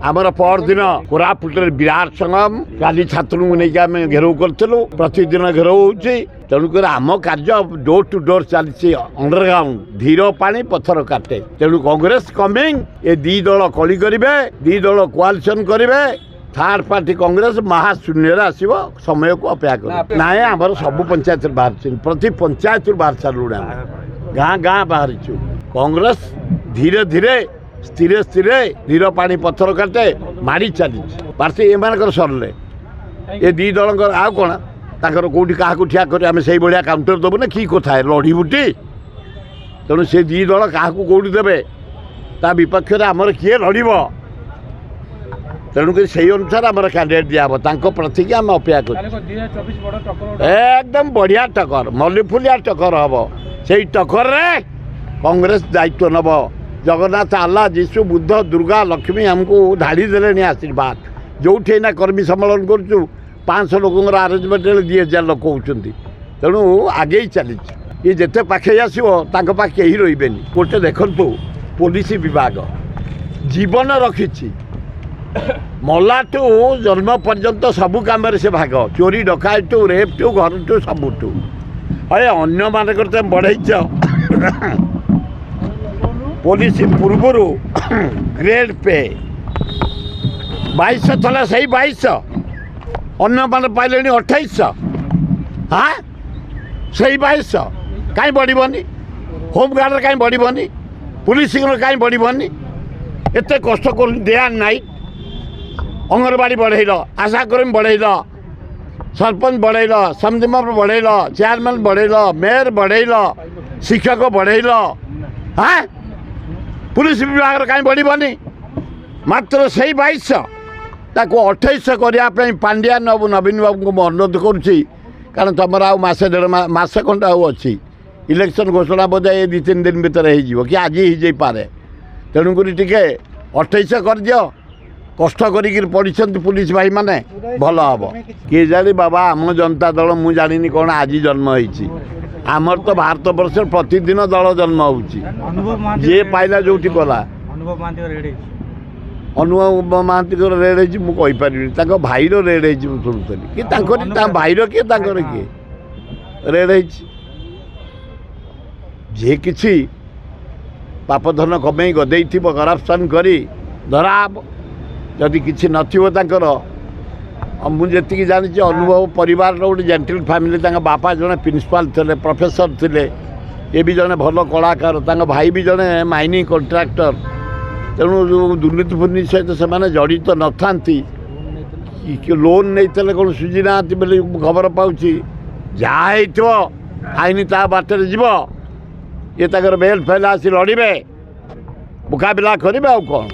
आमर परदिन कोरापुट विराट संगम काली छात्र नहीं घेराव करूँ प्रतिदिन घेराव हो तेणुक आम कार्य डोर टू डोर चलती अंडरग्राउंड धीर पानी पत्थर काटे तेणु कांग्रेस कमिंग ये दी दल कली करेंगे दी दल कोआलिशन करेंगे थर्ड पार्टी कांग्रेस महाशून्य आसो समय को अपेक्षा कर ना आमर सब पंचायत बाहर प्रति पंचायत बाहर सारू गाँ गाँ बाहर कांग्रेस धीरे धीरे स्थिर स्थिर धीर पानी पत्थर काटे मारी चली पार्टी एम सरले ये दी दल आ कौन ताकर कौटी क्या ठिया कर आम से भाया काउंटर देवु ना कि कथा है लड़ीबुटी तेणु से दी दल क्या कौटी देवे ता विपक्ष में आमर किए लड़ तेणुक से अनुसार आम कैंडिडेट दिहब प्रति की आम अपेक्षा कर एकदम बढ़िया टक्कर मल्लीफुलिया टक्कर हम से टक्कर कांग्रेस दायित्व नब जगन्नाथ आल्ला जीशु बुद्ध दुर्गा लक्ष्मी हमको धाड़ी देले आशीर्वाद जो कर्मी सम्मेलन करूँ 500 लोक आरेंजमेंट 2000 लोक होती तेणु आगे ही चली ये जिते पाखे आसो पाखे ही रही गोटे देखु पुलिस विभाग जीवन रखी मलाठू जन्म पर्यंत सबू कम से भाग चोरी डकायतू रेपटू घर टू सबुठू अरे अन्य मानक बढ़ई पुलिस पूर्वर ग्रेड पे 2200 था से 2200 अन्न मान पाइले 2800 हाँ से 2200 कहीं बढ़नी होमगार्ड कहीं बढ़नी पुलिस कहीं बढ़नी एत कष्ट कर डे एंड नाइट अंगनवाड़ी बढ़ेल आशाकर्मी बढ़ेल सरपंच बढ़ेल समिति मेंबर बढ़ेल चेयरमैन बढ़ेल मेयर बढ़ेल शिक्षक बढ़ेल हाँ पुलिस विभाग कहीं बढ़नी मात्र से 2200 ताको 2800 करने पांड्या नवीन बाबू को अनुरोध करुँच कारण तुम आसे डेढ़ मस खंड अच्छी इलेक्शन घोषणा बोधे ये 2-3 दिन भितर हो कि आज ही पारे तेणुक 2800 कर दियो कष्ट कर पढ़ी पुलिस भाई माने भल हम किए जानी बाबा आम जनता दल मु जानी कौन आज जन्म होती आमर तो भारत वर्ष प्रतिदिन दल जन्म हो जी पाइला जो कला अनुभव महांती रेड हो भाईर रेड हो शुणुली कि भाईर किए किए रेड हो जी कि पापधन कमे गदे करप्शन करी धरा जदि किसी नथिबो मुझे जानी अनुभव परिवार गोटे जेंटल फैमिली बापा जड़े प्रिंसिपाल थे प्रोफेसर थे ये भी जड़े भल कलाकार भाई भी जड़े माइनिंग कॉन्ट्रैक्टर तेणु जो दुर्नीति फुर्नीति सहित से जड़ित न था लोन नहीं कौन सुझी ना बोली खबर पाऊँच जहाँ आईन ता बाटर जीव ये बेल फेल आसी लड़े मुकाबिला करेंगे आउ कौन